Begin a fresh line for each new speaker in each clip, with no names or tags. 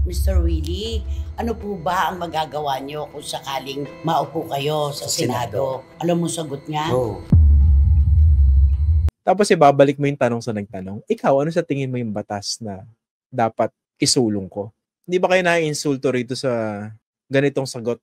Mr. Willie, ano po ba ang magagawa niyo kung sakaling maupo kayo sa Senado? Alam mo sagot niya?
Tapos ibabalik mo yung tanong sa nagtanong, ikaw, ano sa tingin mo yung batas na dapat isulong ko? Hindi ba kayo naiinsulto rito sa ganitong sagot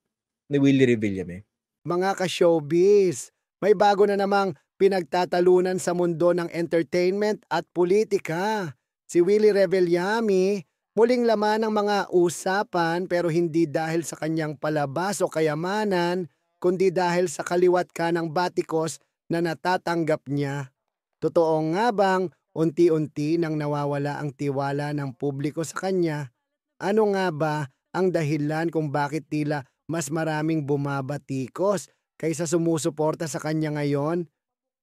ni Willie Revillame?
Mga ka-showbiz, may bago na namang pinagtatalunan sa mundo ng entertainment at politika. Si Willie Revillame, muling laman ng mga usapan pero hindi dahil sa kanyang palabas o kayamanan, kundi dahil sa kaliwat ka ng batikos na natatanggap niya. Totoo nga bang unti-unti nang nawawala ang tiwala ng publiko sa kanya? Ano nga ba ang dahilan kung bakit tila mas maraming bumabatikos kaysa sumusuporta sa kanya ngayon?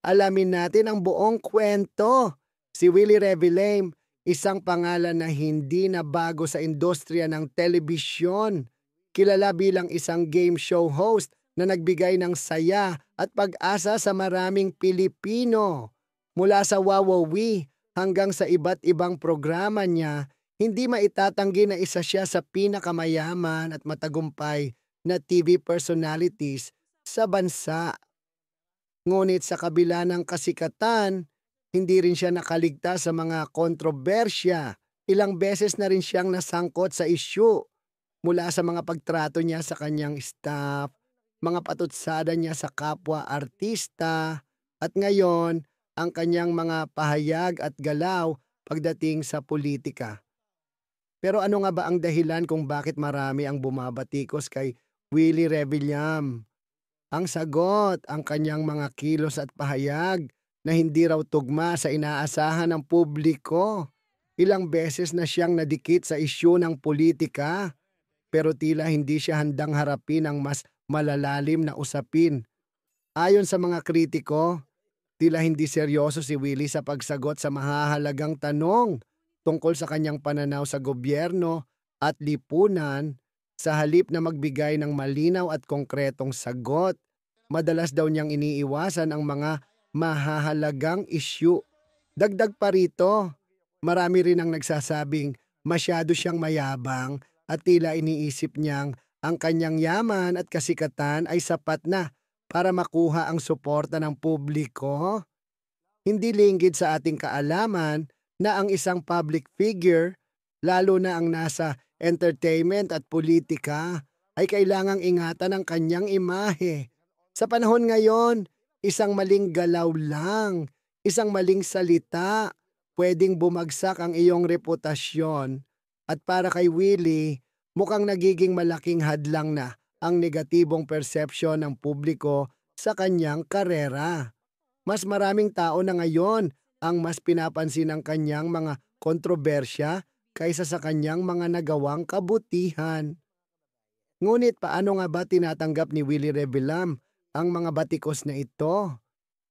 Alamin natin ang buong kwento. Si Willie Revillame, isang pangalan na hindi na bago sa industriya ng telebisyon. Kilala bilang isang game show host na nagbigay ng saya at pag-asa sa maraming Pilipino. Mula sa Wawawi hanggang sa iba't ibang programa niya, hindi maitatanggi na isa siya sa pinakamayaman at matagumpay na TV personalities sa bansa. Ngunit sa kabila ng kasikatan, hindi rin siya nakaligtas sa mga kontrobersya. Ilang beses na rin siyang nasangkot sa isyu mula sa mga pagtrato niya sa kanyang staff, mga patutsada niya sa kapwa artista, at ngayon ang kanyang mga pahayag at galaw pagdating sa politika. Pero ano nga ba ang dahilan kung bakit marami ang bumabatikos kay Willie Revillame? Ang sagot, ang kanyang mga kilos at pahayag na hindi raw tugma sa inaasahan ng publiko. Ilang beses na siyang nadikit sa isyu ng politika, pero tila hindi siya handang harapin ang mas malalalim na usapin. Ayon sa mga kritiko, tila hindi seryoso si Willie sa pagsagot sa mahahalagang tanong tungkol sa kanyang pananaw sa gobyerno at lipunan. Sa halip na magbigay ng malinaw at konkretong sagot, madalas daw niyang iniiwasan ang mga mahahalagang isyu. Dagdag pa rito, marami rin ang nagsasabing masyado siyang mayabang at tila iniisip niyang ang kanyang yaman at kasikatan ay sapat na para makuha ang suporta ng publiko. Hindi linggid sa ating kaalaman na ang isang public figure, lalo na ang nasa entertainment at politika, ay kailangang ingatan ang kanyang imahe. Sa panahon ngayon, isang maling galaw lang, isang maling salita, pwedeng bumagsak ang iyong reputasyon. At para kay Willie, mukhang nagiging malaking hadlang na ang negatibong persepsyon ng publiko sa kanyang karera. Mas maraming tao na ngayon ang mas pinapansin ang kanyang mga kontrobersya kaysa sa kanyang mga nagawang kabutihan. Ngunit paano nga ba tinatanggap ni Willie Revillame ang mga batikos na ito?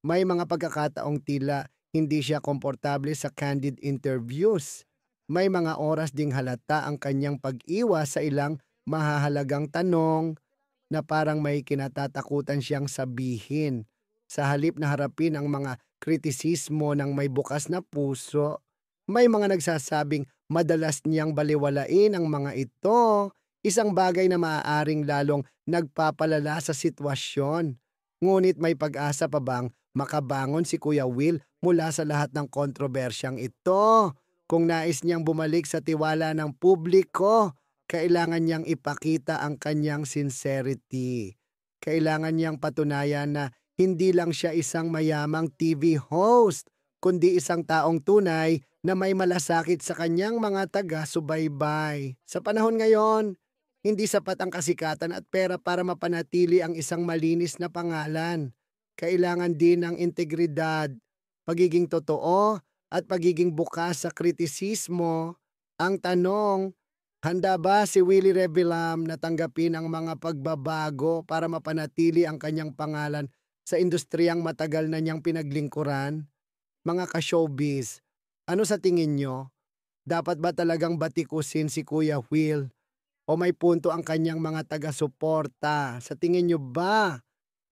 May mga pagkakataong tila hindi siya komportable sa candid interviews. May mga oras ding halata ang kanyang pag-iwas sa ilang mahahalagang tanong na parang may kinatatakutan siyang sabihin. Sa halip na harapin ang mga kritisismo ng may bukas na puso, may mga nagsasabing madalas niyang baliwalain ang mga ito, isang bagay na maaaring lalong nagpapalala sa sitwasyon. Ngunit may pag-asa pa bang makabangon si Kuya Will mula sa lahat ng kontrobersyang ito? Kung nais niyang bumalik sa tiwala ng publiko, kailangan niyang ipakita ang kanyang sincerity. Kailangan niyang patunayan na hindi lang siya isang mayamang TV host, kundi isang taong tunay na may malasakit sa kanyang mga taga-subaybay. Sa panahon ngayon, hindi sapat ang kasikatan at pera para mapanatili ang isang malinis na pangalan. Kailangan din ng integridad, pagiging totoo at pagiging bukas sa kritisismo. Ang tanong, handa ba si Willie Revillame na tanggapin ang mga pagbabago para mapanatili ang kanyang pangalan sa industriyang matagal na niyang pinaglingkuran? Mga ka-showbiz, ano sa tingin nyo? Dapat ba talagang batikusin si Kuya Will? O may punto ang kanyang mga taga-suporta? Sa tingin nyo ba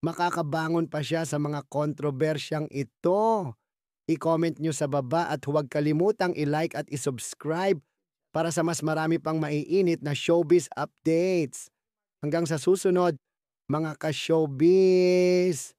makakabangon pa siya sa mga kontrobersyang ito? I-comment nyo sa baba at huwag kalimutang i-like at i-subscribe para sa mas marami pang maiinit na showbiz updates. Hanggang sa susunod, mga ka-showbiz!